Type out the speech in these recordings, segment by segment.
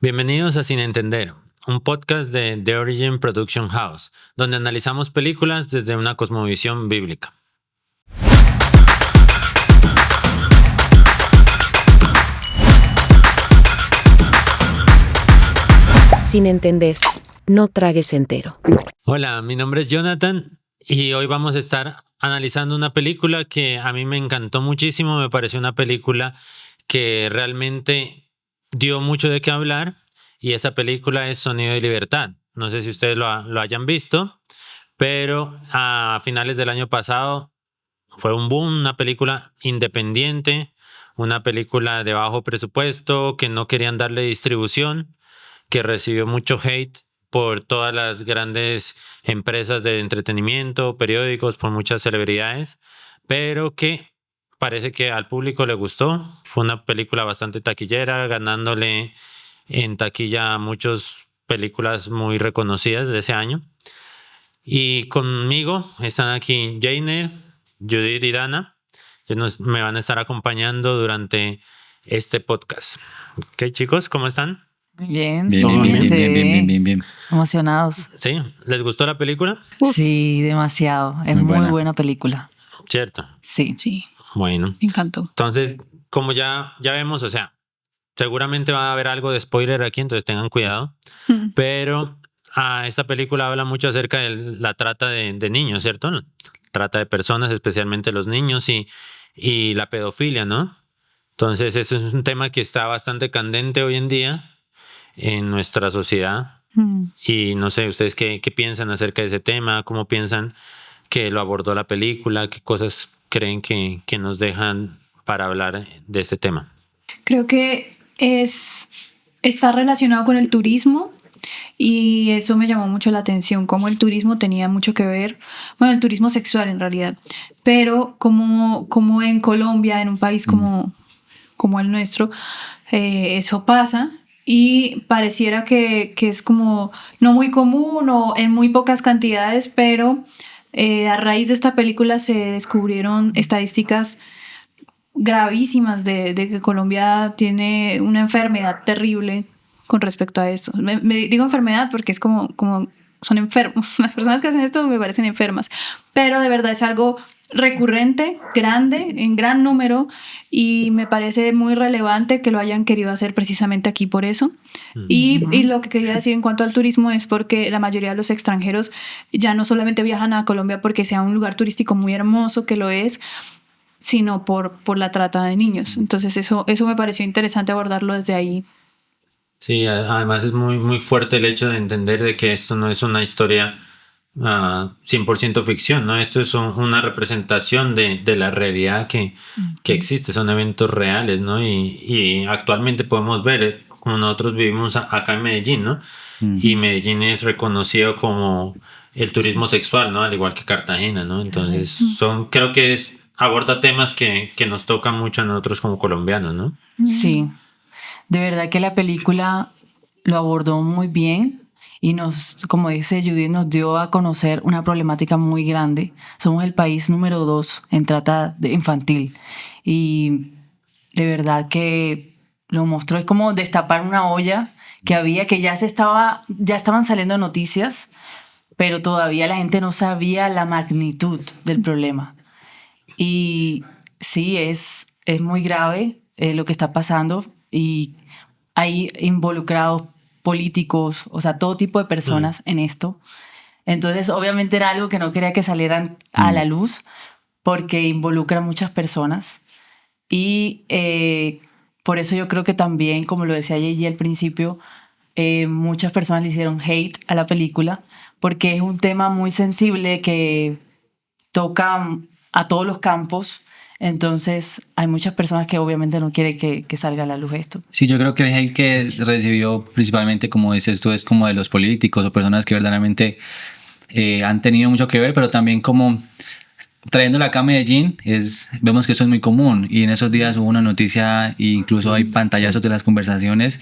Bienvenidos a Sin Entender, un podcast de The Origin Production House, donde analizamos películas desde una cosmovisión bíblica. Sin entender, no tragues entero. Hola, mi nombre es Jonathan y hoy vamos a estar analizando una película que a mí me encantó muchísimo. Me pareció una película que realmente dio mucho de qué hablar y esa película es Sonido de Libertad. No sé si ustedes lo hayan visto, pero a finales del año pasado fue un boom, una película independiente, una película de bajo presupuesto que no querían darle distribución, que recibió mucho hate por todas las grandes empresas de entretenimiento, periódicos, por muchas celebridades, pero que parece que al público le gustó. Fue una película bastante taquillera, ganándole en taquilla a muchas películas muy reconocidas de ese año. Y conmigo están aquí Jainer, Judith y Dana, que me van a estar acompañando durante este podcast. ¿Qué, chicos? ¿Cómo están? Muy bien. Bien. Emocionados. ¿Sí? ¿Les gustó la película? Sí, demasiado. Es muy buena película. Cierto. Sí. Bueno. Me encantó. Entonces, como ya vemos, o sea, seguramente va a haber algo de spoiler aquí, entonces tengan cuidado. Pero esta película habla mucho acerca de la trata de niños, ¿cierto? Trata de personas, especialmente los niños y la pedofilia, ¿no? Entonces, ese es un tema que está bastante candente hoy en día en nuestra sociedad. Y no sé, ¿ustedes qué piensan acerca de ese tema? ¿Cómo piensan que lo abordó la película? ¿Qué cosas creen que nos dejan para hablar de este tema? Creo que está relacionado con el turismo y eso me llamó mucho la atención, cómo el turismo tenía mucho que ver, bueno, el turismo sexual en realidad, pero como en Colombia, en un país como el nuestro, eso pasa. Y pareciera que es como no muy común o en muy pocas cantidades, pero a raíz de esta película se descubrieron estadísticas gravísimas de que Colombia tiene una enfermedad terrible con respecto a esto. Me digo enfermedad porque es como son enfermos. Las personas que hacen esto me parecen enfermas, pero de verdad es algo recurrente, grande, en gran número, y me parece muy relevante que lo hayan querido hacer precisamente aquí por eso. Y lo que quería decir en cuanto al turismo es porque la mayoría de los extranjeros ya no solamente viajan a Colombia porque sea un lugar turístico muy hermoso, que lo es, sino por la trata de niños. Entonces eso me pareció interesante abordarlo desde ahí. Sí, además es muy, muy fuerte el hecho de entender de que esto no es una historia 100% ficción, ¿no? Esto es una representación de la realidad que existe, son eventos reales, ¿no? Y actualmente podemos ver, como nosotros vivimos acá en Medellín, ¿no? Y Medellín es reconocido como el turismo sexual, ¿no? Al igual que Cartagena, ¿no? Entonces, creo que aborda temas que nos tocan mucho a nosotros como colombianos, ¿no? Sí. De verdad que la película lo abordó muy bien y como dice Judith, nos dio a conocer una problemática muy grande. Somos el país número 2 en trata infantil y de verdad que lo mostró. Es como destapar una olla que ya estaban saliendo noticias, pero todavía la gente no sabía la magnitud del problema. Y sí, es muy grave lo que está pasando y hay involucrados políticos, o sea, todo tipo de personas en esto. Entonces, obviamente era algo que no quería que salieran a la luz porque involucra a muchas personas. Y por eso yo creo que también, como lo decía Yeji al principio, muchas personas le hicieron hate a la película porque es un tema muy sensible que toca a todos los campos. Entonces hay muchas personas que obviamente no quieren que salga a la luz esto. Sí, yo creo que el hate que recibió principalmente, como dices tú, es como de los políticos o personas que verdaderamente han tenido mucho que ver, pero también como trayéndolo acá a Medellín, vemos que eso es muy común y en esos días hubo una noticia e incluso hay pantallazos de las conversaciones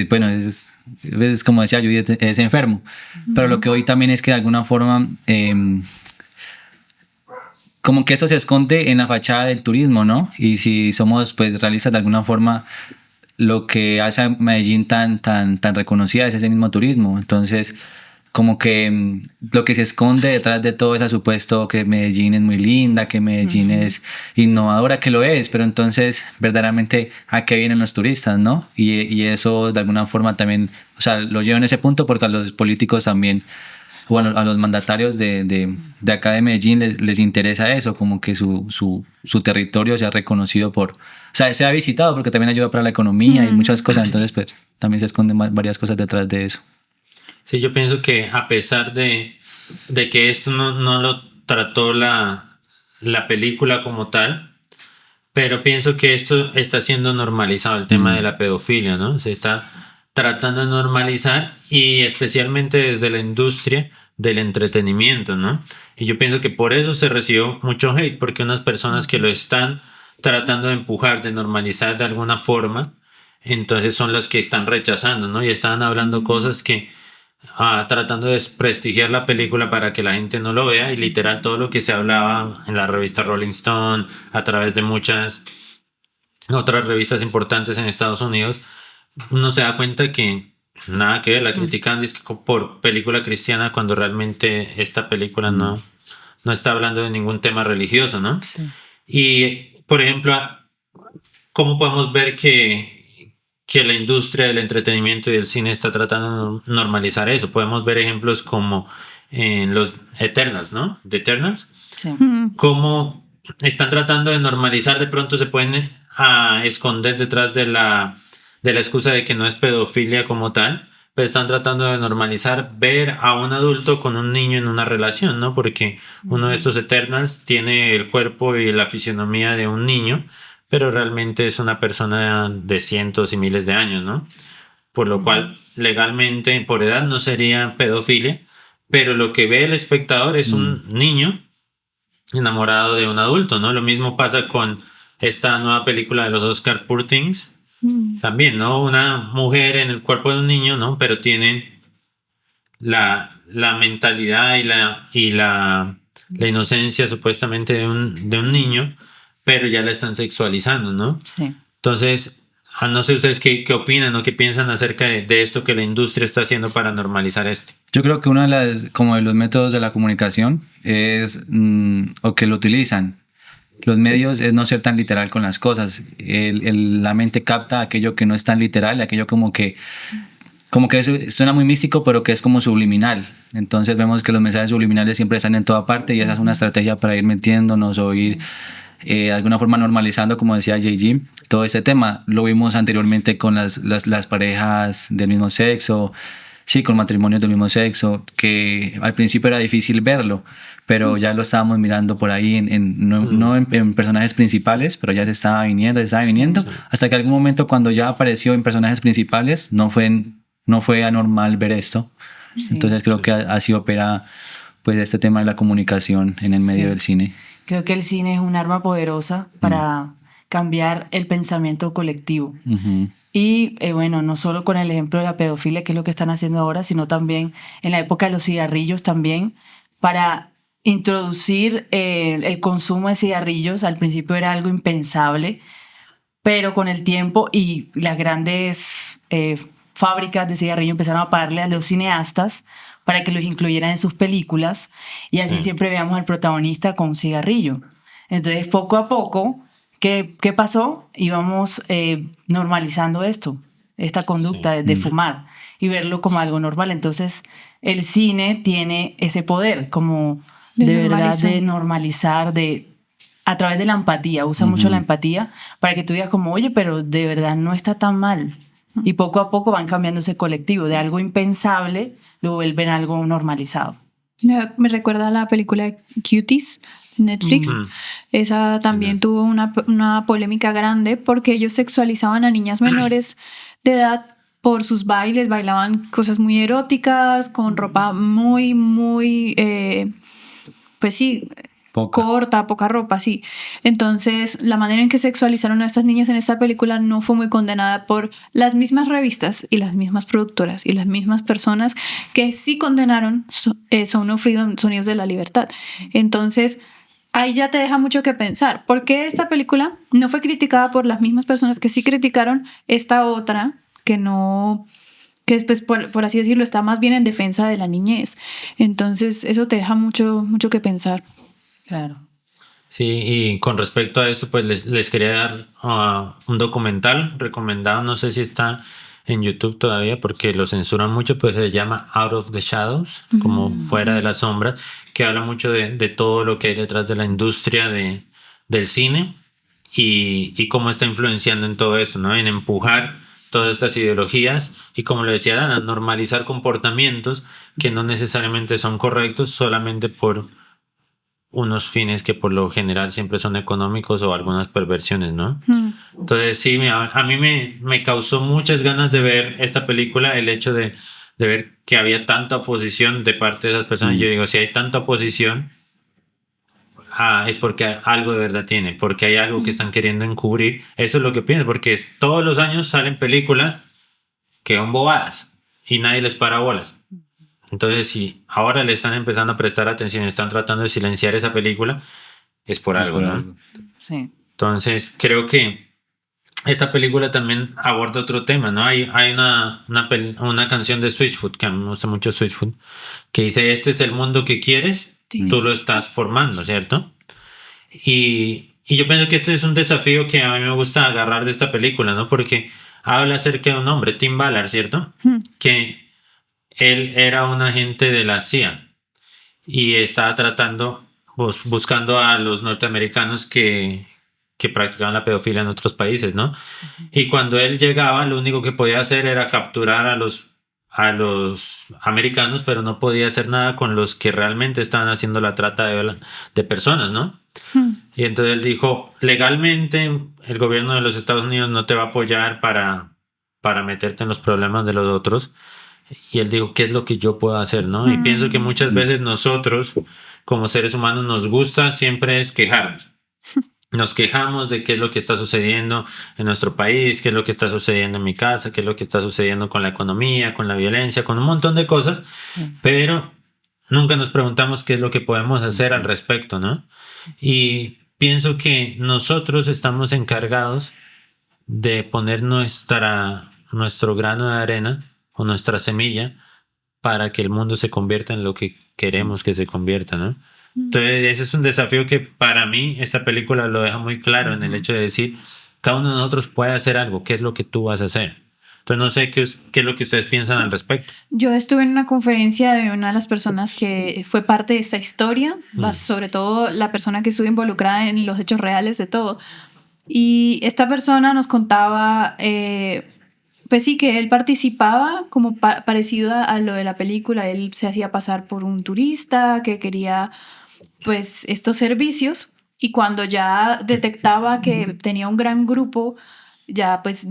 bueno, es como decía Judith, es enfermo, pero lo que hoy también es que de alguna forma como que eso se esconde en la fachada del turismo, ¿no? Y si somos pues realistas de alguna forma, lo que hace a Medellín tan reconocida es ese mismo turismo. Entonces, como que lo que se esconde detrás de todo ese supuesto que Medellín es muy linda, que Medellín es innovadora, que lo es, pero entonces verdaderamente a qué vienen los turistas, ¿no? Y eso de alguna forma también, o sea, lo llevo en ese punto porque a los políticos también, bueno, a los mandatarios de acá de Medellín les interesa eso, como que su territorio sea reconocido o sea, sea visitado porque también ayuda para la economía y muchas cosas, entonces pues también se esconden varias cosas detrás de eso. Sí, yo pienso que a pesar de que esto no lo trató la película como tal, pero pienso que esto está siendo normalizado, el tema de la pedofilia, ¿no? Se está tratando de normalizar y especialmente desde la industria del entretenimiento, ¿no? Y yo pienso que por eso se recibió mucho hate, porque unas personas que lo están tratando de empujar, de normalizar de alguna forma, entonces son las que están rechazando, ¿no? Y están hablando cosas que tratando de desprestigiar la película para que la gente no lo vea y literal todo lo que se hablaba en la revista Rolling Stone, a través de muchas otras revistas importantes en Estados Unidos, uno se da cuenta que nada que ver, la critican dizque por película cristiana cuando realmente esta película no está hablando de ningún tema religioso, ¿no? Sí. Y, por ejemplo, ¿cómo podemos ver que la industria del entretenimiento y del cine está tratando de normalizar eso? Podemos ver ejemplos como en los Eternals, ¿no? The Eternals. Sí. Cómo están tratando de normalizar, de pronto se pueden esconder detrás de la excusa de que no es pedofilia como tal, pero están tratando de normalizar ver a un adulto con un niño en una relación, ¿no? Porque uno de estos Eternals tiene el cuerpo y la fisionomía de un niño, pero realmente es una persona de cientos y miles de años, ¿no? Por lo cual, legalmente, por edad, no sería pedofilia, pero lo que ve el espectador es un niño enamorado de un adulto, ¿no? Lo mismo pasa con esta nueva película de los Oscar, Poor Things, también, ¿no? Una mujer en el cuerpo de un niño, ¿no? Pero tiene la mentalidad y la inocencia supuestamente de un niño, pero ya la están sexualizando, ¿no? Sí. Entonces, no sé ustedes qué opinan o qué piensan acerca de esto que la industria está haciendo para normalizar esto. Yo creo que uno de los métodos de la comunicación es, o que lo utilizan los medios, es no ser tan literal con las cosas. La mente capta aquello que no es tan literal, aquello como que eso suena muy místico, pero que es como subliminal. Entonces vemos que los mensajes subliminales siempre están en toda parte y esa es una estrategia para ir metiéndonos o ir de alguna forma normalizando, como decía JG, todo este tema. Lo vimos anteriormente con las parejas del mismo sexo, sí, con matrimonios del mismo sexo, que al principio era difícil verlo, pero ya lo estábamos mirando por ahí, no en personajes principales, pero ya se estaba viniendo, hasta que algún momento cuando ya apareció en personajes principales, no fue anormal ver esto. Sí. Entonces creo que así opera pues este tema de la comunicación en el medio del cine. Creo que el cine es un arma poderosa para cambiar el pensamiento colectivo. Y bueno, no solo con el ejemplo de la pedofilia, que es lo que están haciendo ahora, sino también en la época de los cigarrillos también, para introducir el consumo de cigarrillos. Al principio era algo impensable, pero con el tiempo y las grandes fábricas de cigarrillos empezaron a pagarle a los cineastas para que los incluyeran en sus películas y así siempre veamos al protagonista con un cigarrillo. Entonces, poco a poco, ¿qué pasó? Íbamos normalizando esta conducta de fumar y verlo como algo normal. Entonces, el cine tiene ese poder como de verdad de normalizar, a través de la empatía. Usa mucho la empatía para que tú digas como, oye, pero de verdad no está tan mal. Y poco a poco van cambiando ese colectivo. De algo impensable lo vuelven algo normalizado. Me recuerda a la película Cuties de Netflix. Esa también tuvo una polémica grande porque ellos sexualizaban a niñas menores de edad por sus bailes. Bailaban cosas muy eróticas, con ropa muy, muy, pues sí, corta, poca ropa, sí. Entonces, la manera en que sexualizaron a estas niñas en esta película no fue muy condenada por las mismas revistas y las mismas productoras y las mismas personas que sí condenaron Sound of Freedom, Sonidos de la Libertad. Entonces, ahí ya te deja mucho que pensar. ¿Por qué esta película no fue criticada por las mismas personas que sí criticaron esta otra, que no, que pues, por así decirlo, está más bien en defensa de la niñez? Entonces, eso te deja mucho que pensar. Claro. Sí, y con respecto a esto, pues les quería dar un documental recomendado, no sé si está en YouTube todavía porque lo censuran mucho, pues se llama Out of the Shadows, como fuera de las sombras, que habla mucho de todo lo que hay detrás de la industria del cine y cómo está influenciando en todo esto, ¿no? En empujar todas estas ideologías y, como le decía Dana, normalizar comportamientos que no necesariamente son correctos solamente por unos fines que por lo general siempre son económicos o algunas perversiones, ¿no? Entonces sí, a mí me causó muchas ganas de ver esta película, el hecho de ver que había tanta oposición de parte de esas personas. Yo digo, si hay tanta oposición, es porque algo de verdad tiene, porque hay algo que están queriendo encubrir. Eso es lo que pienso, porque todos los años salen películas que son bobadas y nadie les para bolas. Entonces, si ahora le están empezando a prestar atención y están tratando de silenciar esa película, es por algo, ¿no? Sí. Entonces, creo que esta película también aborda otro tema, ¿no? Hay una canción de Switchfoot, que a mí me gusta mucho Switchfoot, que dice, este es el mundo que quieres, tú lo estás formando, ¿cierto? Y yo pienso que este es un desafío que a mí me gusta agarrar de esta película, ¿no? Porque habla acerca de un hombre, Tim Ballard, ¿cierto? Que él era un agente de la CIA y estaba buscando a los norteamericanos que practicaban la pedofilia en otros países, ¿no? Y cuando él llegaba, lo único que podía hacer era capturar a los americanos, pero no podía hacer nada con los que realmente estaban haciendo la trata de personas, ¿no? Y entonces él dijo, legalmente el gobierno de los Estados Unidos no te va a apoyar para meterte en los problemas de los otros. Y él dijo, ¿qué es lo que yo puedo hacer, no? Y pienso que muchas veces nosotros, como seres humanos, nos gusta siempre es quejarnos. Nos quejamos de qué es lo que está sucediendo en nuestro país, qué es lo que está sucediendo en mi casa, qué es lo que está sucediendo con la economía, con la violencia, con un montón de cosas, pero nunca nos preguntamos qué es lo que podemos hacer al respecto, ¿no? Y pienso que nosotros estamos encargados de poner nuestro grano de arena o nuestra semilla para que el mundo se convierta en lo que queremos que se convierta, ¿no? Entonces ese es un desafío que para mí esta película lo deja muy claro en el hecho de decir, cada uno de nosotros puede hacer algo, ¿qué es lo que tú vas a hacer? Entonces no sé qué es lo que ustedes piensan al respecto. Yo estuve en una conferencia de una de las personas que fue parte de esta historia, sobre todo la persona que estuvo involucrada en los hechos reales de todo. Y esta persona nos contaba, pues sí, que él participaba como parecido a lo de la película. Él se hacía pasar por un turista que quería pues estos servicios, y cuando ya detectaba que tenía un gran grupo, ya pues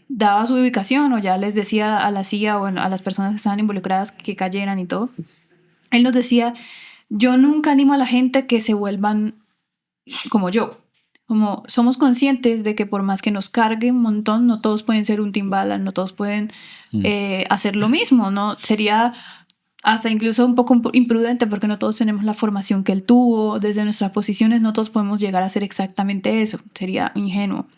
daba su ubicación o ya les decía a la CIA o a las personas que estaban involucradas que cayeran y todo. Él nos decía, yo nunca animo a la gente que se vuelvan como yo. Como somos conscientes de que por más que nos cargue un montón, no todos pueden ser un Tim Ballard, no todos pueden hacer lo mismo, ¿no? Sería hasta incluso un poco imprudente porque no todos tenemos la formación que él tuvo, desde nuestras posiciones no todos podemos llegar a hacer exactamente eso, sería ingenuo.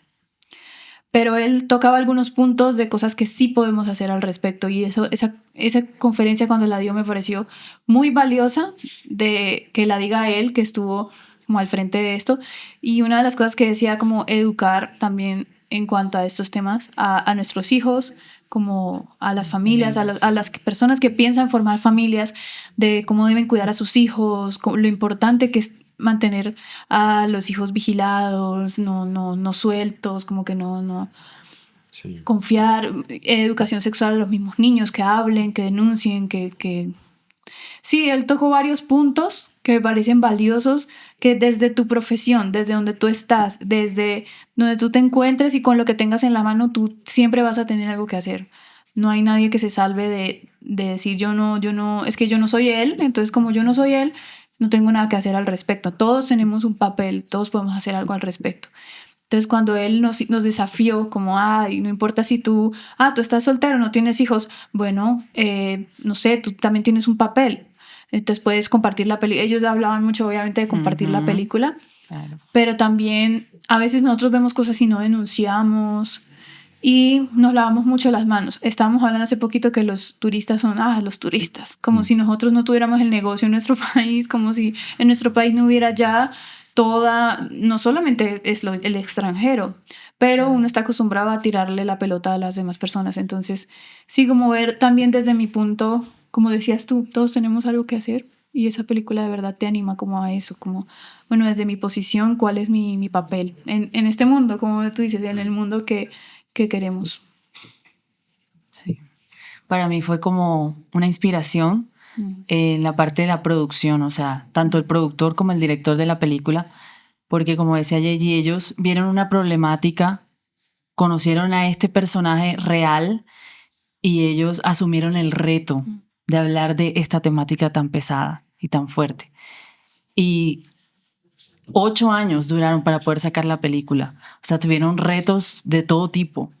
Pero él tocaba algunos puntos de cosas que sí podemos hacer al respecto, y esa conferencia cuando la dio me pareció muy valiosa de que la diga él, que estuvo como al frente de esto. Y una de las cosas que decía, como educar también en cuanto a estos temas a nuestros hijos, como a las familias, a las personas que piensan formar familias, de cómo deben cuidar a sus hijos, lo importante que es mantener a los hijos vigilados, no sueltos, como que no sí. Confiar, educación sexual a los mismos niños, que hablen, que denuncien, que... Sí, él tocó varios puntos que me parecen valiosos, que desde tu profesión, desde donde tú estás, desde donde tú te encuentres y con lo que tengas en la mano, tú siempre vas a tener algo que hacer. No hay nadie que se salve de decir yo no, es que yo no soy él, entonces como yo no soy él, no tengo nada que hacer al respecto. Todos tenemos un papel, todos podemos hacer algo al respecto. Entonces cuando él nos desafió como, no importa si tú estás soltero, no tienes hijos, bueno, no sé, tú también tienes un papel. Entonces puedes compartir la película. Ellos hablaban mucho, obviamente, de compartir la película, Claro. pero también a veces nosotros vemos cosas y no denunciamos y nos lavamos mucho las manos. Estábamos hablando hace poquito que los turistas son, los turistas, como si nosotros no tuviéramos el negocio en nuestro país, como si en nuestro país no hubiera ya no solamente es el extranjero, pero uno está acostumbrado a tirarle la pelota a las demás personas. Entonces, sí, como ver también desde mi punto, como decías tú, todos tenemos algo que hacer y esa película de verdad te anima como a eso, como, bueno, desde mi posición, ¿cuál es mi papel en este mundo? Como tú dices, en el mundo que queremos. Sí. Para mí fue como una inspiración en la parte de la producción, o sea, tanto el productor como el director de la película, porque como decía Yeji, ellos vieron una problemática, conocieron a este personaje real y ellos asumieron el reto de hablar de esta temática tan pesada y tan fuerte. Y 8 años duraron para poder sacar la película. O sea, tuvieron retos de todo tipo,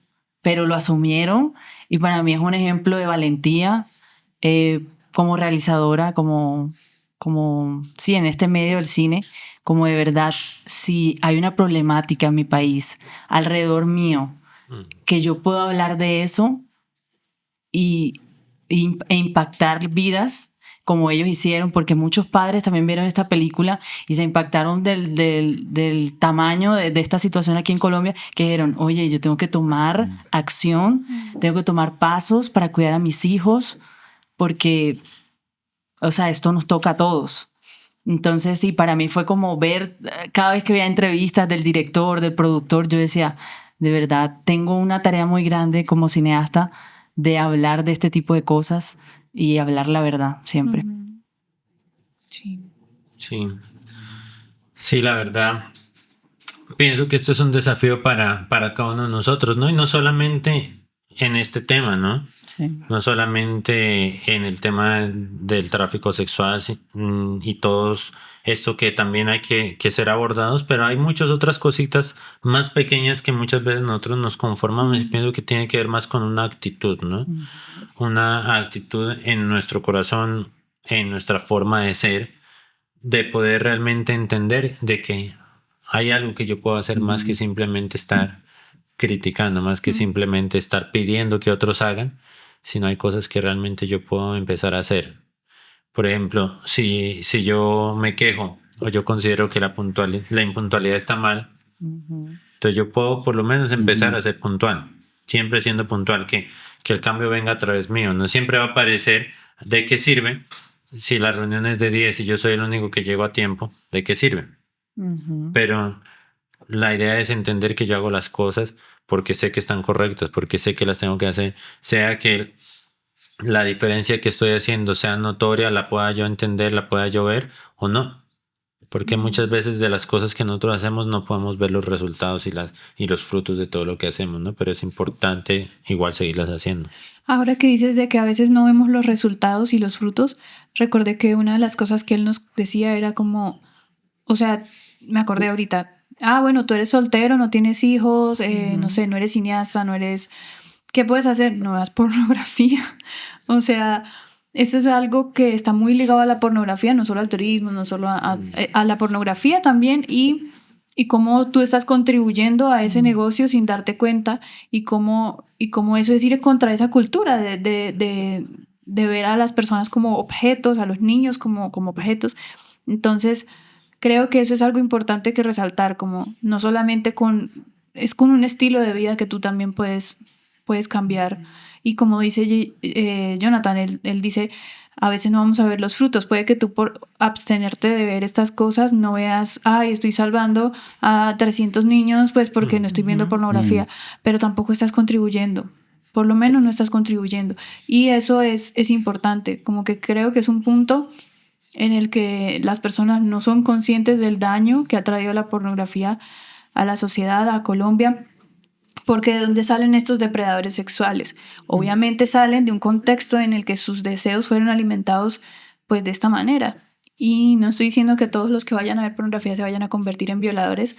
pero lo asumieron y para mí es un ejemplo de valentía como realizadora, sí, en este medio del cine, como de verdad, si hay una problemática en mi país, alrededor mío, que yo puedo hablar de eso e impactar vidas como ellos hicieron, porque muchos padres también vieron esta película y se impactaron del tamaño de esta situación aquí en Colombia, que dijeron, oye, yo tengo que tomar acción, tengo que tomar pasos para cuidar a mis hijos, porque, o sea, esto nos toca a todos. Entonces, sí, para mí fue como ver, cada vez que veía entrevistas del director, del productor, yo decía, de verdad, tengo una tarea muy grande como cineasta de hablar de este tipo de cosas y hablar la verdad siempre. Sí. Sí. Sí, la verdad. Pienso que esto es un desafío para cada uno de nosotros, ¿no? Y no solamente en este tema, ¿no? Sí. No solamente en el tema del tráfico sexual y todos esto que también hay que ser abordados, pero hay muchas otras cositas más pequeñas que muchas veces nosotros nos conformamos y pienso que tiene que ver más con una actitud, ¿no? Una actitud en nuestro corazón, en nuestra forma de ser, de poder realmente entender de que hay algo que yo puedo hacer más que simplemente estar criticando, más que simplemente estar pidiendo que otros hagan, sino hay cosas que realmente yo puedo empezar a hacer. Por ejemplo, si yo me quejo o yo considero que la impuntualidad está mal, entonces yo puedo por lo menos empezar a ser puntual, siempre siendo puntual, que el cambio venga a través mío. No siempre va a parecer de qué sirve si la reunión es de 10 y yo soy el único que llego a tiempo, ¿de qué sirve? Pero la idea es entender que yo hago las cosas porque sé que están correctas, porque sé que las tengo que hacer, sea que la diferencia que estoy haciendo sea notoria, la pueda yo entender, la pueda yo ver o no. Porque muchas veces de las cosas que nosotros hacemos no podemos ver los resultados y los frutos de todo lo que hacemos, ¿no? Pero es importante igual seguirlas haciendo. Ahora que dices de que a veces no vemos los resultados y los frutos, recordé que una de las cosas que él nos decía era como, o sea, me acordé ahorita, bueno, tú eres soltero, no tienes hijos, no sé, no eres cineasta, no eres... ¿Qué puedes hacer? No veas pornografía. O sea, eso es algo que está muy ligado a la pornografía, no solo al turismo, no solo a la pornografía también, y cómo tú estás contribuyendo a ese negocio sin darte cuenta, y cómo eso es ir contra esa cultura de ver a las personas como objetos, a los niños como objetos. Entonces, creo que eso es algo importante que resaltar, como no solamente es con un estilo de vida que tú también puedes cambiar. Y como dice Jonathan, él dice, a veces no vamos a ver los frutos. Puede que tú por abstenerte de ver estas cosas no veas, estoy salvando a 300 niños pues porque no estoy viendo pornografía, pero tampoco estás contribuyendo. Por lo menos no estás contribuyendo. Y eso es importante. Como que creo que es un punto en el que las personas no son conscientes del daño que ha traído la pornografía a la sociedad, a Colombia. Porque ¿de dónde salen estos depredadores sexuales? Obviamente salen de un contexto en el que sus deseos fueron alimentados pues de esta manera. Y no estoy diciendo que todos los que vayan a ver pornografía se vayan a convertir en violadores,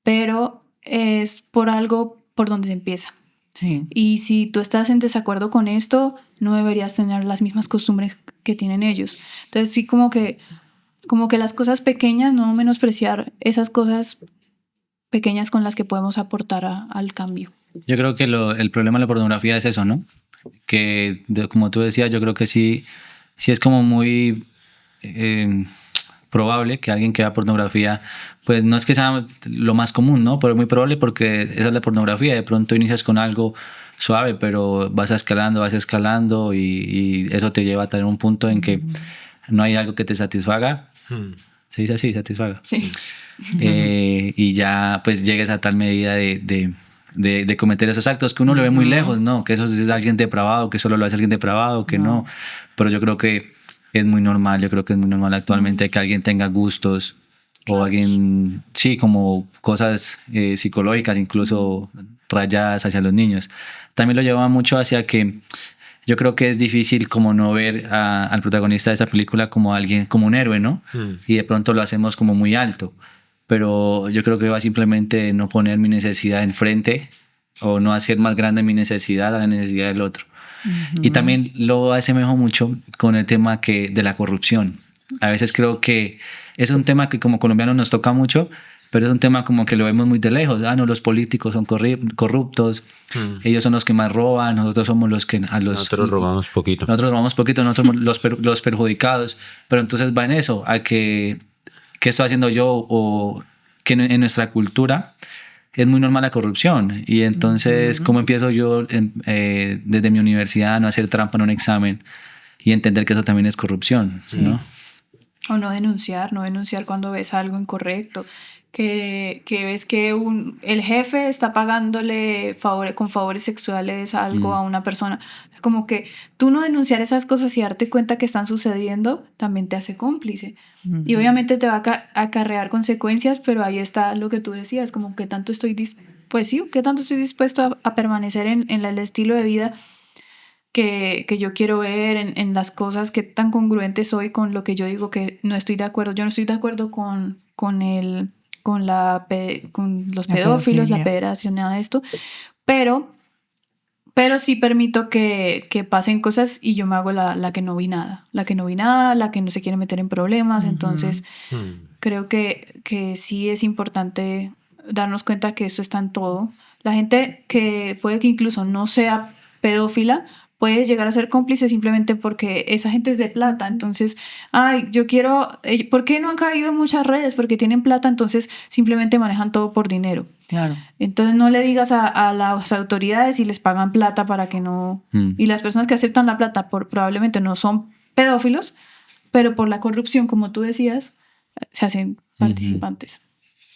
pero es por algo por donde se empieza. Sí. Y si tú estás en desacuerdo con esto, no deberías tener las mismas costumbres que tienen ellos. Entonces sí, como que las cosas pequeñas, no menospreciar esas cosas pequeñas con las que podemos aportar al cambio. Yo creo que el problema de la pornografía es eso, ¿no? Que como tú decías, yo creo que sí es como muy probable que alguien que vea pornografía, pues no es que sea lo más común, ¿no? Pero es muy probable porque esa es la pornografía. De pronto inicias con algo suave, pero vas escalando y eso te lleva a tener un punto en que no hay algo que te satisfaga. Se dice así, satisfaga. Sí. Y ya pues llegues a tal medida de cometer esos actos que uno lo ve muy lejos, ¿no? Que eso es alguien depravado, que solo lo hace alguien depravado, que no. Pero yo creo que es muy normal, actualmente que alguien tenga gustos o alguien, sí, como cosas psicológicas, incluso rayadas hacia los niños. También lo lleva mucho hacia que yo creo que es difícil como no ver al protagonista de esta película como alguien, como un héroe, ¿no? Y de pronto lo hacemos como muy alto. Pero yo creo que va simplemente no poner mi necesidad enfrente o no hacer más grande mi necesidad a la necesidad del otro. Y también lo asemejo mucho con el tema de la corrupción. A veces creo que es un tema que como colombianos nos toca mucho, pero es un tema como que lo vemos muy de lejos. No, los políticos son corruptos, ellos son los que más roban, nosotros somos los que... Nosotros robamos poquito. Nosotros somos los perjudicados, pero entonces va en eso, a que ¿qué estoy haciendo yo? O que en nuestra cultura es muy normal la corrupción. Y entonces, ¿cómo empiezo yo desde mi universidad a no hacer trampa en un examen y entender que eso también es corrupción? Sí. ¿No? O no denunciar cuando ves algo incorrecto. Que ves que el jefe está pagándole con favores sexuales algo a una persona. O sea, como que tú no denunciar esas cosas y darte cuenta que están sucediendo también te hace cómplice. Y obviamente te va a acarrear consecuencias, pero ahí está lo que tú decías, como que tanto estoy dispuesto a permanecer en el estilo de vida que yo quiero ver, en las cosas, que tan congruente soy con lo que yo digo que no estoy de acuerdo. Yo no estoy de acuerdo con los pedófilos, la pederastia, nada de esto, pero sí permito que pasen cosas y yo me hago la que no vi nada, la que no se quiere meter en problemas. Entonces creo que sí es importante darnos cuenta que esto está en todo. La gente que puede que incluso no sea pedófila puede llegar a ser cómplice simplemente porque esa gente es de plata. Entonces, ¿por qué no han caído muchas redes? Porque tienen plata, entonces simplemente manejan todo por dinero. Claro. Entonces no le digas a las autoridades si les pagan plata para que no... Y las personas que aceptan la plata probablemente no son pedófilos, pero por la corrupción, como tú decías, se hacen participantes.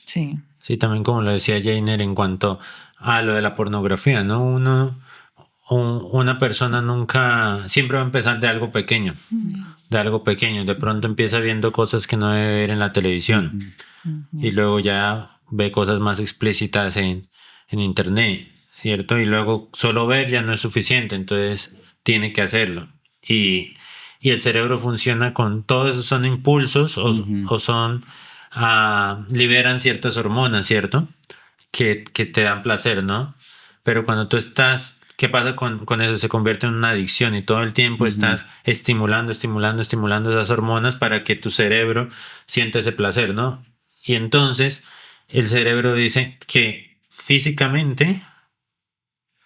Sí. Sí, también como lo decía Jainer en cuanto a lo de la pornografía, ¿no? Una persona siempre va a empezar de algo pequeño, de pronto empieza viendo cosas que no debe ver en la televisión y luego ya ve cosas más explícitas en internet, ¿cierto? Y luego solo ver ya no es suficiente, entonces tiene que hacerlo. Y el cerebro funciona con todo eso, son impulsos o son liberan ciertas hormonas, ¿cierto? Que te dan placer, ¿no? Pero cuando tú estás... ¿Qué pasa con eso? Se convierte en una adicción y todo el tiempo estás estimulando esas hormonas para que tu cerebro sienta ese placer, ¿no? Y entonces el cerebro dice que físicamente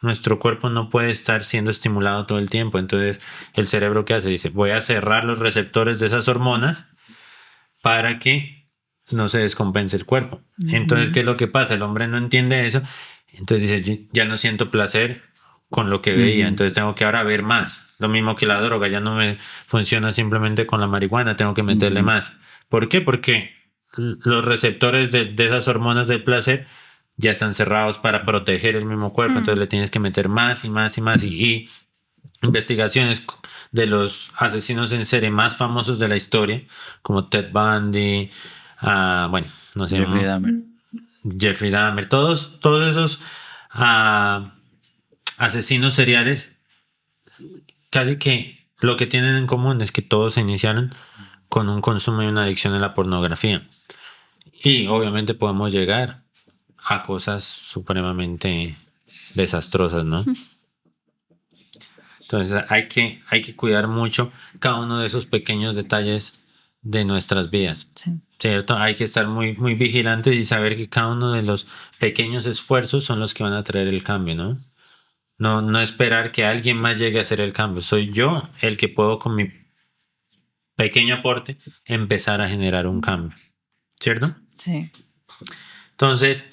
nuestro cuerpo no puede estar siendo estimulado todo el tiempo. Entonces el cerebro, ¿qué hace? Dice, voy a cerrar los receptores de esas hormonas para que no se descompense el cuerpo. Entonces, ¿qué es lo que pasa? El hombre no entiende eso. Entonces dice, ya no siento placer con lo que veía, entonces tengo que ahora ver más. Lo mismo que la droga, ya no me funciona simplemente con la marihuana, tengo que meterle más. ¿Por qué? Porque los receptores de esas hormonas del placer ya están cerrados para proteger el mismo cuerpo, entonces le tienes que meter más y más y más. Y investigaciones de los asesinos en serie más famosos de la historia, como Ted Bundy, no sé, Jeffrey Dahmer, todos esos asesinos seriales, casi que lo que tienen en común es que todos se iniciaron con un consumo y una adicción a la pornografía. Y obviamente podemos llegar a cosas supremamente desastrosas, ¿no? Entonces hay que cuidar mucho cada uno de esos pequeños detalles de nuestras vidas, Sí. ¿cierto? Hay que estar muy, muy vigilantes y saber que cada uno de los pequeños esfuerzos son los que van a traer el cambio, ¿no? No esperar que alguien más llegue a hacer el cambio. Soy yo el que puedo con mi pequeño aporte empezar a generar un cambio, ¿cierto? Sí. Entonces,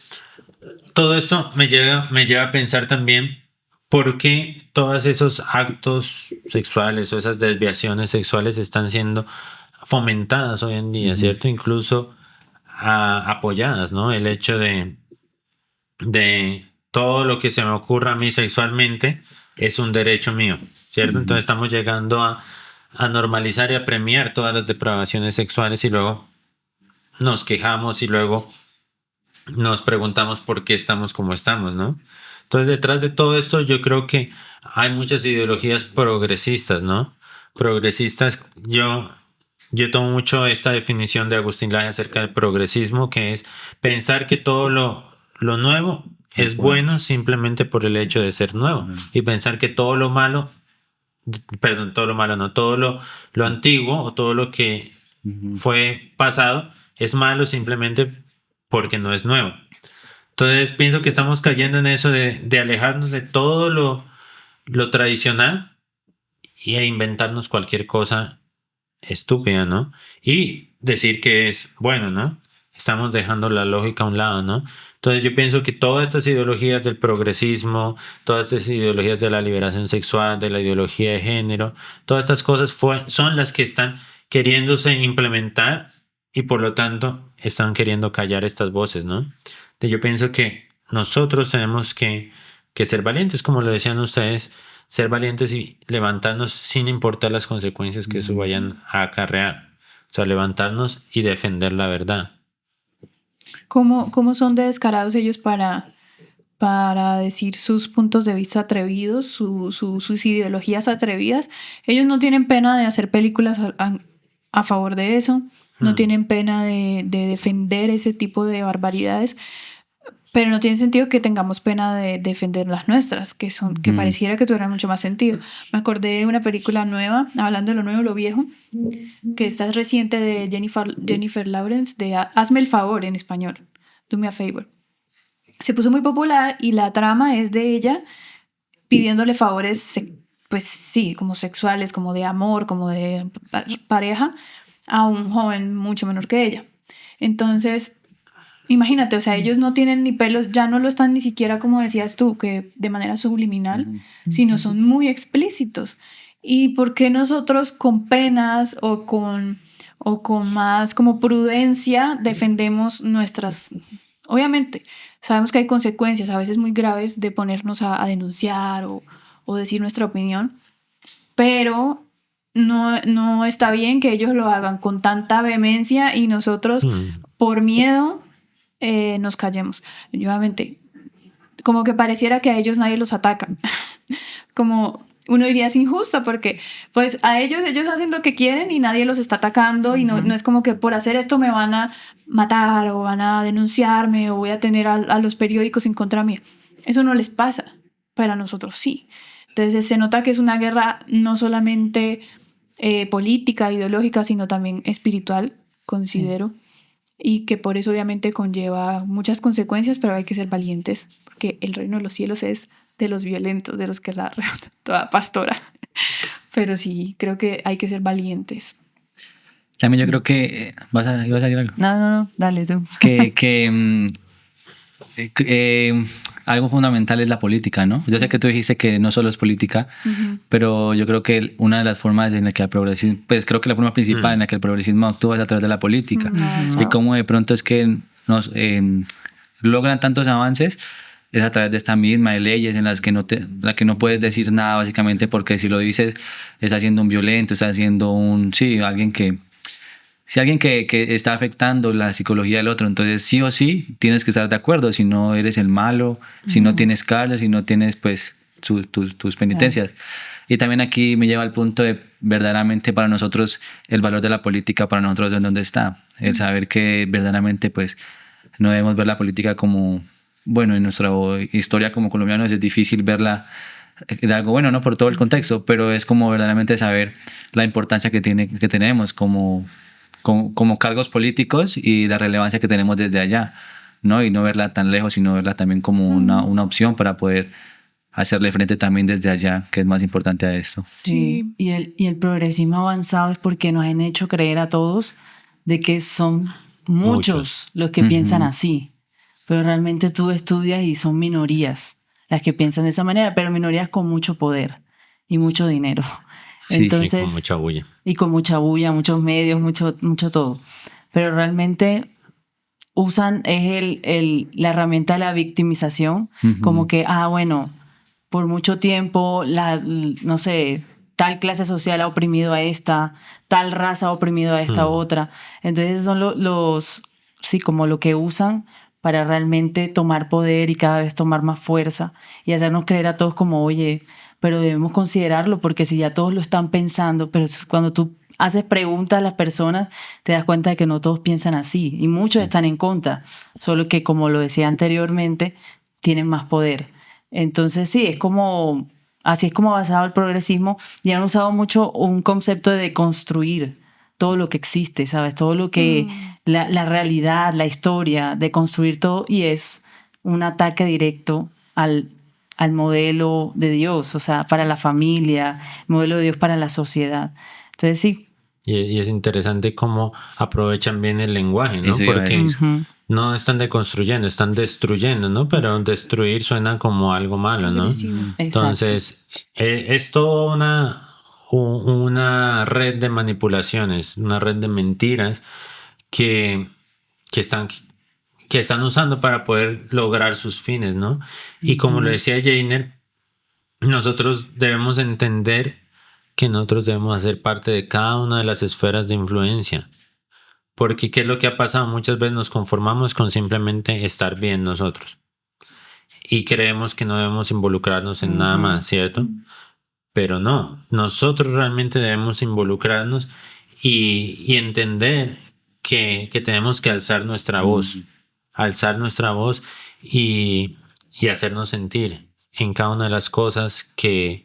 todo esto me lleva a pensar también por qué todos esos actos sexuales o esas desviaciones sexuales están siendo fomentadas hoy en día, ¿cierto? Incluso apoyadas, ¿no? El hecho de todo lo que se me ocurra a mí sexualmente es un derecho mío, ¿cierto? Entonces estamos llegando a normalizar y a premiar todas las depravaciones sexuales y luego nos quejamos y luego nos preguntamos por qué estamos como estamos, ¿no? Entonces, detrás de todo esto, yo creo que hay muchas ideologías progresistas, ¿no? Progresistas, yo tomo mucho esta definición de Agustín Laje acerca del progresismo, que es pensar que todo lo nuevo es bueno simplemente por el hecho de ser nuevo, y pensar que todo lo malo, perdón, todo lo malo no, todo lo antiguo o todo lo que fue pasado es malo simplemente porque no es nuevo. Entonces pienso que estamos cayendo en eso de alejarnos de todo lo tradicional e inventarnos cualquier cosa estúpida, ¿no? Y decir que es bueno, ¿no? Estamos dejando la lógica a un lado, ¿no? Entonces yo pienso que todas estas ideologías del progresismo, todas estas ideologías de la liberación sexual, de la ideología de género, todas estas cosas son las que están queriéndose implementar y por lo tanto están queriendo callar estas voces, ¿no? Entonces yo pienso que nosotros tenemos que ser valientes, como lo decían ustedes, ser valientes y levantarnos sin importar las consecuencias que eso vayan a acarrear. O sea, levantarnos y defender la verdad. ¿Cómo son de descarados ellos para decir sus puntos de vista atrevidos, sus ideologías atrevidas? Ellos no tienen pena de hacer películas a favor de eso, no tienen pena de defender ese tipo de barbaridades, pero no tiene sentido que tengamos pena de defender las nuestras, que pareciera que tuvieran mucho más sentido. Me acordé de una película nueva, hablando de lo nuevo y lo viejo, que esta es reciente, de Jennifer Lawrence, de Hazme el favor, en español, Do Me a Favor. Se puso muy popular y la trama es de ella pidiéndole favores, pues sí, como sexuales, como de amor, como de pareja, a un joven mucho menor que ella. Entonces, imagínate, o sea, ellos no tienen ni pelos, ya no lo están ni siquiera, como decías tú, que de manera subliminal, sino son muy explícitos. ¿Y por qué nosotros con penas o con más como prudencia defendemos nuestras... Obviamente, sabemos que hay consecuencias a veces muy graves de ponernos a denunciar o decir nuestra opinión, pero no está bien que ellos lo hagan con tanta vehemencia y nosotros por miedo nos callemos. Y obviamente, como que pareciera que a ellos nadie los ataca. Como uno diría es injusto porque pues a ellos hacen lo que quieren y nadie los está atacando y no es como que por hacer esto me van a matar o van a denunciarme o voy a tener a los periódicos en contra mía. Eso no les pasa, pero a nosotros sí. Entonces se nota que es una guerra no solamente política, ideológica, sino también espiritual, considero, y que por eso obviamente conlleva muchas consecuencias, pero hay que ser valientes porque el reino de los cielos es de los violentos, de los que la toda pastora. Pero sí, creo que hay que ser valientes. También yo creo que... ¿Ibas a decir algo? No, dale tú. Algo fundamental es la política, ¿no? Yo sé que tú dijiste que no solo es política, pero yo creo que una de las formas en la que el progresismo, pues creo que la forma principal en la que el progresismo actúa es a través de la política. Y cómo de pronto es que nos logran tantos avances es a través de esta misma de leyes en las que no puedes decir nada básicamente porque si lo dices estás siendo un violento, estás siendo alguien que está afectando la psicología del otro, entonces sí o sí tienes que estar de acuerdo, si no eres el malo, si no tienes cárcel, si no tienes pues tus penitencias. Y también aquí me lleva al punto de verdaderamente para nosotros el valor de la política, para nosotros en dónde está, el saber que verdaderamente pues no debemos ver la política como bueno, en nuestra historia como colombianos es difícil verla de algo bueno, ¿no? Por todo el contexto, pero es como verdaderamente saber la importancia que tenemos como cargos políticos y la relevancia que tenemos desde allá, ¿no? Y no verla tan lejos, sino verla también como una opción para poder hacerle frente también desde allá, que es más importante a esto. Sí, y el progresismo avanzado es porque nos han hecho creer a todos de que son muchos los que piensan así, pero realmente tú estudias y son minorías las que piensan de esa manera, pero minorías con mucho poder y mucho dinero. Sí, Entonces, y con mucha bulla. Y con mucha bulla, muchos medios, mucho todo. Pero realmente usan la herramienta de la victimización, como que, bueno, por mucho tiempo, no sé, tal clase social ha oprimido a esta, tal raza ha oprimido a esta otra. Entonces son sí, como lo que usan para realmente tomar poder y cada vez tomar más fuerza y hacernos creer a todos como, oye, pero debemos considerarlo porque si ya todos lo están pensando, pero cuando tú haces preguntas a las personas, te das cuenta de que no todos piensan así y muchos están en contra, solo que como lo decía anteriormente, tienen más poder. Entonces sí, así es como ha basado el progresismo y han usado mucho un concepto de construir todo lo que existe, ¿sabes? Todo lo que, la realidad, la historia, de construir todo y es un ataque directo al modelo de Dios, o sea, para la familia, el modelo de Dios para la sociedad. Entonces sí. Y es interesante cómo aprovechan bien el lenguaje, ¿no? Eso iba a Porque decir. no están deconstruyendo, están destruyendo, ¿no? Pero destruir suena como algo malo, ¿no? Agresivo. Entonces, es toda una red de manipulaciones, una red de mentiras que están usando para poder lograr sus fines, ¿no? Y como lo decía Jainer, nosotros debemos entender que nosotros debemos hacer parte de cada una de las esferas de influencia. Porque ¿qué es lo que ha pasado? Muchas veces nos conformamos con simplemente estar bien nosotros. Y creemos que no debemos involucrarnos en nada más, ¿cierto? Pero no, nosotros realmente debemos involucrarnos y entender que tenemos que alzar nuestra voz. Alzar nuestra voz y hacernos sentir en cada una de las cosas que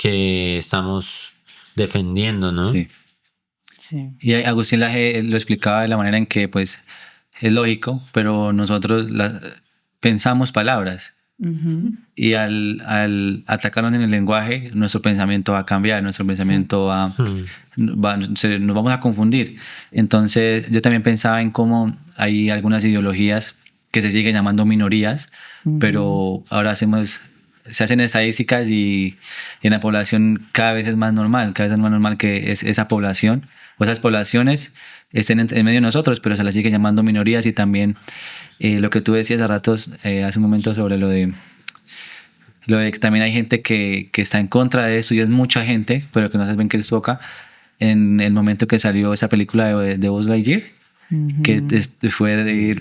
estamos defendiendo, ¿no? Sí. Sí. Y Agustín Laje lo explicaba de la manera en que, pues, es lógico, pero nosotros pensamos palabras. Y al atacarnos en el lenguaje, nuestro pensamiento va a cambiar, nuestro pensamiento nos vamos a confundir. Entonces, yo también pensaba en cómo hay algunas ideologías que se siguen llamando minorías, pero ahora se hacen estadísticas y en la población cada vez es más normal que esa población o esas poblaciones estén en medio de nosotros, pero se las sigue llamando minorías. Y también lo que tú decías hace un momento sobre lo de que también hay gente que está en contra de eso, y es mucha gente, pero que no saben qué les toca. En el momento que salió esa película de Buzz Lightyear, que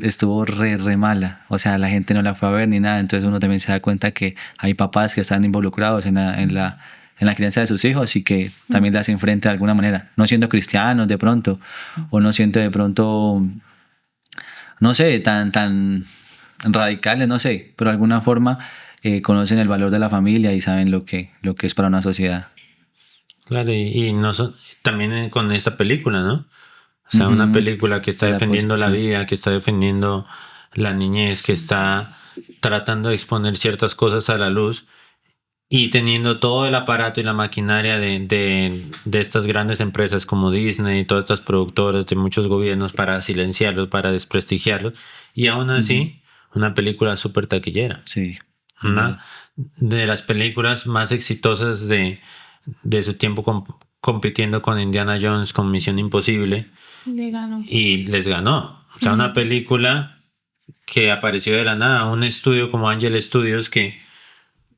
estuvo re mala, o sea, la gente no la fue a ver ni nada. Entonces uno también se da cuenta que hay papás que están involucrados en la crianza de sus hijos y que también le hacen frente de alguna manera, no siendo cristianos de pronto, o no siendo de pronto, no sé, tan radicales, no sé, pero de alguna forma conocen el valor de la familia y saben lo que es para una sociedad. Claro, y también con esta película, ¿no? O sea, una película que está defendiendo la vida, que está defendiendo la niñez, que está tratando de exponer ciertas cosas a la luz y teniendo todo el aparato y la maquinaria de estas grandes empresas como Disney y todas estas productoras de muchos gobiernos para silenciarlos, para desprestigiarlos. Y aún así, una película súper taquillera. Sí. Una de las películas más exitosas de su tiempo compitiendo con Indiana Jones, con Misión Imposible. Le ganó. Y les ganó. O sea, una película que apareció de la nada. Un estudio como Angel Studios que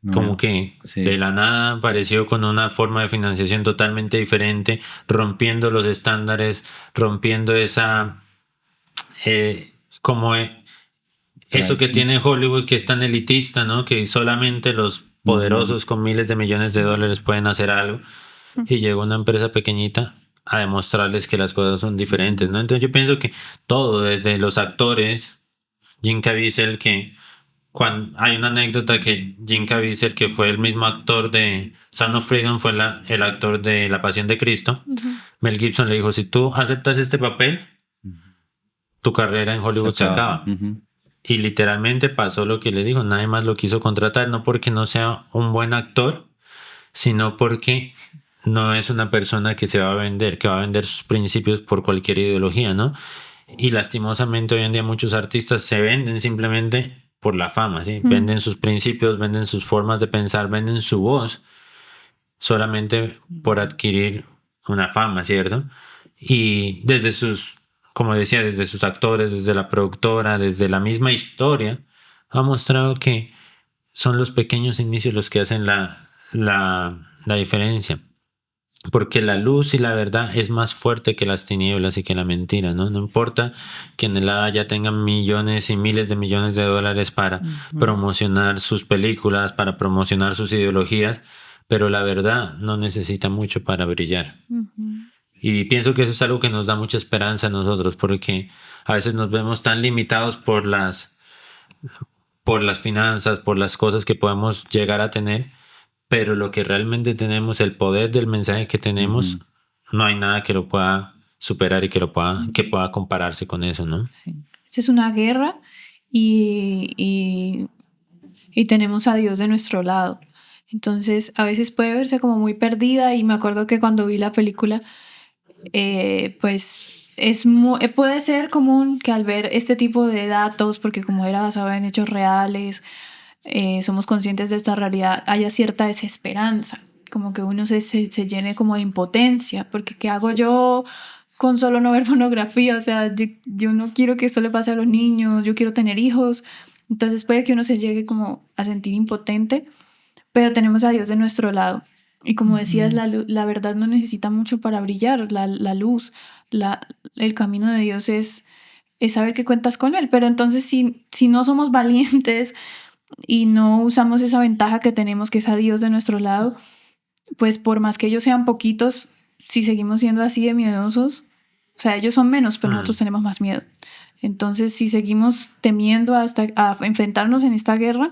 de la nada apareció con una forma de financiación totalmente diferente, rompiendo los estándares, rompiendo esa... eso que tiene Hollywood, que es tan elitista, ¿no? Que solamente los poderosos con miles de millones de dólares pueden hacer algo. Y llegó una empresa pequeñita a demostrarles que las cosas son diferentes, ¿no? Entonces yo pienso que todo, desde los actores, Jim Caviezel, que hay una anécdota que Jim Caviezel, que fue el mismo actor de Son of Freedom, fue el actor de La Pasión de Cristo. Mel Gibson le dijo, si tú aceptas este papel, tu carrera en Hollywood se acaba. Y literalmente pasó lo que le dijo, nadie más lo quiso contratar, no porque no sea un buen actor, sino porque no es una persona que se va a vender, que va a vender sus principios por cualquier ideología, ¿no? Y lastimosamente hoy en día muchos artistas se venden simplemente por la fama, ¿sí? Venden sus principios, venden sus formas de pensar, venden su voz solamente por adquirir una fama, ¿cierto? Y desde sus, como decía, desde sus actores, desde la productora, desde la misma historia, ha mostrado que son los pequeños inicios los que hacen la diferencia. Porque la luz y la verdad es más fuerte que las tinieblas y que la mentira, ¿no? No importa que en el haya tengan millones y miles de millones de dólares para promocionar sus películas, para promocionar sus ideologías, pero la verdad no necesita mucho para brillar. Y pienso que eso es algo que nos da mucha esperanza a nosotros, porque a veces nos vemos tan limitados por las finanzas, por las cosas que podemos llegar a tener, pero lo que realmente tenemos, el poder del mensaje que tenemos, no hay nada que lo pueda superar y que pueda compararse con eso, ¿no? Sí. Esta es una guerra y tenemos a Dios de nuestro lado. Entonces, a veces puede verse como muy perdida, y me acuerdo que cuando vi la película, pues puede ser común que al ver este tipo de datos, porque como era basado en hechos reales, somos conscientes de esta realidad, haya cierta desesperanza, como que uno se llene como de impotencia, porque ¿qué hago yo con solo no ver pornografía? O sea, yo no quiero que esto le pase a los niños, yo quiero tener hijos. Entonces puede que uno se llegue como a sentir impotente, pero tenemos a Dios de nuestro lado. Y como decías, la verdad no necesita mucho para brillar, la luz, el camino de Dios es saber que cuentas con Él. Pero entonces si no somos valientes y no usamos esa ventaja que tenemos, que es a Dios de nuestro lado, pues por más que ellos sean poquitos, si seguimos siendo así de miedosos, o sea, ellos son menos, pero nosotros tenemos más miedo. Entonces, si seguimos temiendo a enfrentarnos en esta guerra,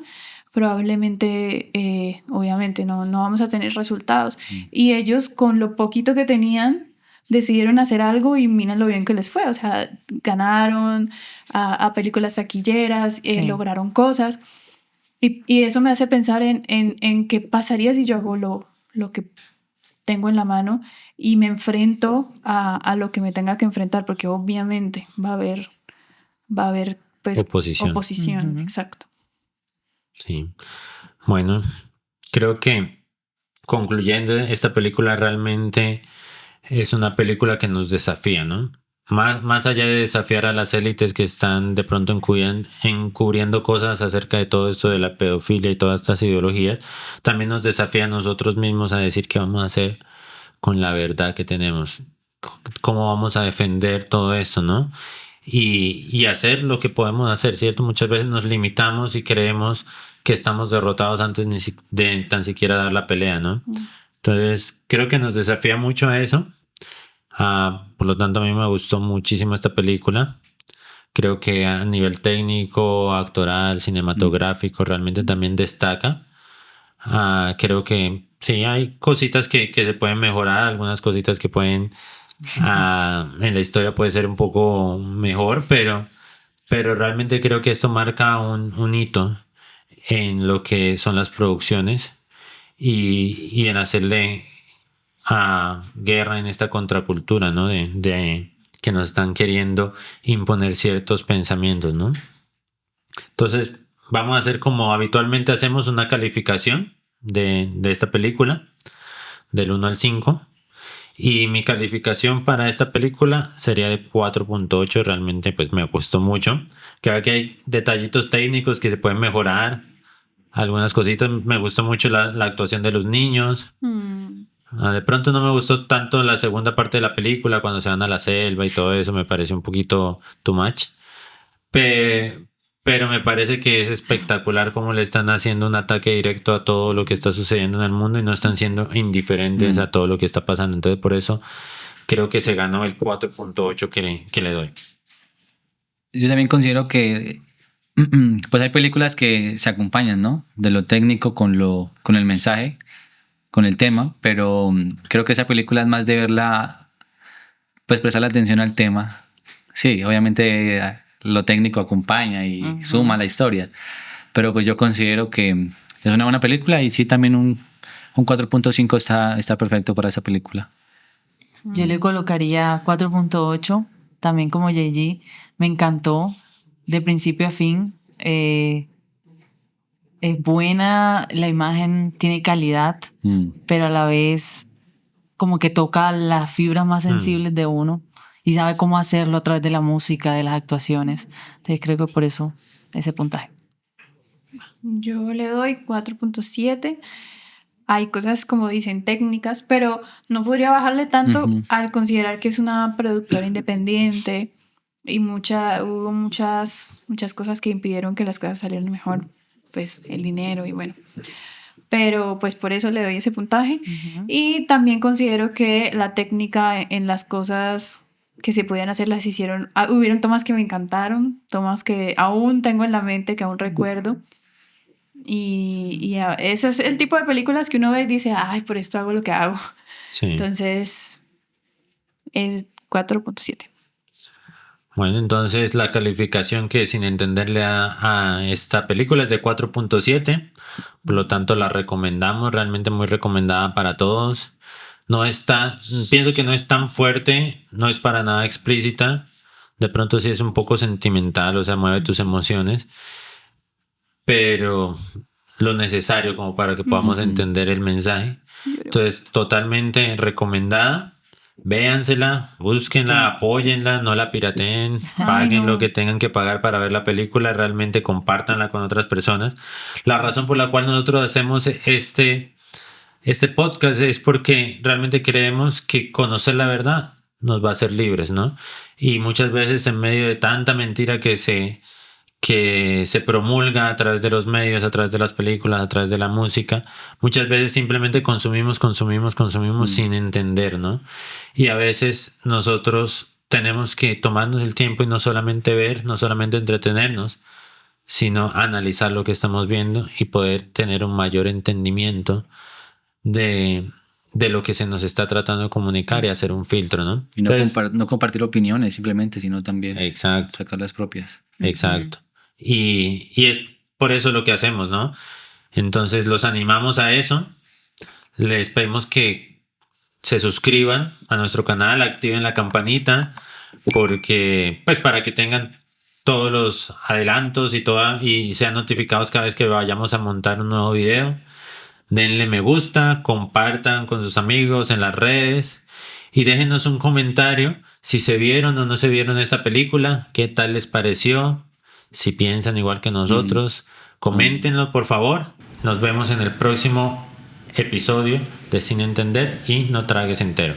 probablemente, obviamente, no vamos a tener resultados. Y ellos, con lo poquito que tenían, decidieron hacer algo y miren lo bien que les fue. O sea, ganaron a películas taquilleras, lograron cosas. Y eso me hace pensar en qué pasaría si yo hago lo que tengo en la mano y me enfrento a lo que me tenga que enfrentar, porque obviamente va a haber pues, oposición. Exacto. Sí. Bueno, creo que concluyendo, esta película realmente es una película que nos desafía, ¿no? Más allá de desafiar a las élites que están de pronto encubriendo cosas acerca de todo esto de la pedofilia y todas estas ideologías, también nos desafía a nosotros mismos a decir qué vamos a hacer con la verdad que tenemos, cómo vamos a defender todo esto, ¿no? Y hacer lo que podemos hacer, ¿cierto? Muchas veces nos limitamos y creemos que estamos derrotados antes de tan siquiera dar la pelea, ¿no? Entonces, creo que nos desafía mucho a eso. Por lo tanto, a mí me gustó muchísimo esta película. Creo que a nivel técnico, actoral, cinematográfico, realmente también destaca. Creo que sí, hay cositas que se pueden mejorar, algunas cositas que pueden... en la historia puede ser un poco mejor, pero realmente creo que esto marca un hito en lo que son las producciones y en hacerle guerra en esta contracultura, ¿no? De que nos están queriendo imponer ciertos pensamientos, ¿no? Entonces vamos a hacer como habitualmente hacemos, una calificación de esta película del 1 al 5. Y mi calificación para esta película sería de 4.8. Realmente pues me gustó mucho. Creo que hay detallitos técnicos que se pueden mejorar. Algunas cositas. Me gustó mucho la actuación de los niños. De pronto no me gustó tanto la segunda parte de la película, cuando se van a la selva y todo eso. Me pareció un poquito too much. Pero me parece que es espectacular cómo le están haciendo un ataque directo a todo lo que está sucediendo en el mundo y no están siendo indiferentes a todo lo que está pasando. Entonces, por eso creo que se ganó el 4.8 que le doy. Yo también considero que Pues hay películas que se acompañan, ¿no? De lo técnico con el mensaje, con el tema, pero creo que esa película es más de verla, pues prestarle atención al tema. Sí, obviamente lo técnico acompaña y suma a la historia, pero pues yo considero que es una buena película y sí, también un 4.5 está perfecto para esa película. Yo le colocaría 4.8, también como JG. Me encantó de principio a fin. Es buena, la imagen tiene calidad, pero a la vez como que toca las fibras más sensibles de uno y sabe cómo hacerlo a través de la música, de las actuaciones. Entonces creo que por eso ese puntaje. Yo le doy 4.7. Hay cosas, como dicen, técnicas, pero no podría bajarle tanto al considerar que es una productora independiente y hubo muchas cosas que impidieron que las cosas salieran mejor, pues el dinero y bueno. Pero pues por eso le doy ese puntaje. Y también considero que la técnica en las cosas que se podían hacer las hicieron. Hubieron tomas que me encantaron, tomas que aún tengo en la mente, que aún recuerdo. Y ese es el tipo de películas que uno ve y dice, ay, por esto hago lo que hago. Sí. Entonces, es 4.7. Bueno, entonces la calificación que Sin Entender le da a esta película es de 4.7, por lo tanto la recomendamos, realmente muy recomendada para todos. Pienso que no es tan fuerte, no es para nada explícita, de pronto sí es un poco sentimental, o sea, mueve tus emociones, pero lo necesario como para que podamos entender el mensaje. Entonces, totalmente recomendada. Véansela, búsquenla, apóyenla, no la pirateen, paguen lo que tengan que pagar para ver la película, realmente compártanla con otras personas. La razón por la cual nosotros hacemos este podcast es porque realmente creemos que conocer la verdad nos va a hacer libres, ¿no? Y muchas veces en medio de tanta mentira que se promulga a través de los medios, a través de las películas, a través de la música, muchas veces simplemente consumimos sin entender, ¿no? Y a veces nosotros tenemos que tomarnos el tiempo y no solamente ver, no solamente entretenernos, sino analizar lo que estamos viendo y poder tener un mayor entendimiento de lo que se nos está tratando de comunicar y hacer un filtro, ¿no? Y no, Entonces, no compartir opiniones simplemente, sino también exacto. sacar las propias. Exacto. Y es por eso lo que hacemos, ¿no? Entonces los animamos a eso. Les pedimos que se suscriban a nuestro canal, activen la campanita, porque, pues, para que tengan todos los adelantos y sean notificados cada vez que vayamos a montar un nuevo video. Denle me gusta, compartan con sus amigos en las redes y déjenos un comentario si se vieron o no se vieron esta película, qué tal les pareció, si piensan igual que nosotros, coméntenlo por favor. Nos vemos en el próximo episodio de Sin Entender y No Tragues Entero.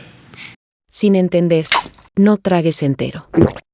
Sin entender, no tragues entero.